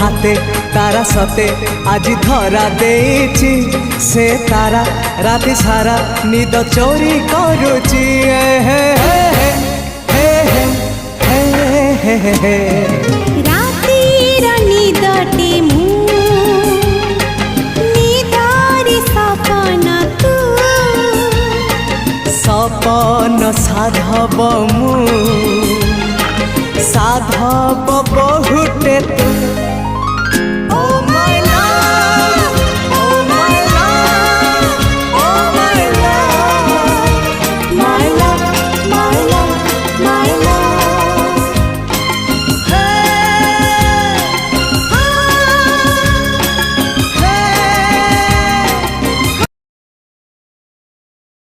हाथे तारा सते आज धरा देछि से तारा राति सारा निद चोरी करुची हे हे हे हे हे हे हे रातिर निदटे मु निदारी सपन तू सपन साधव मु साधव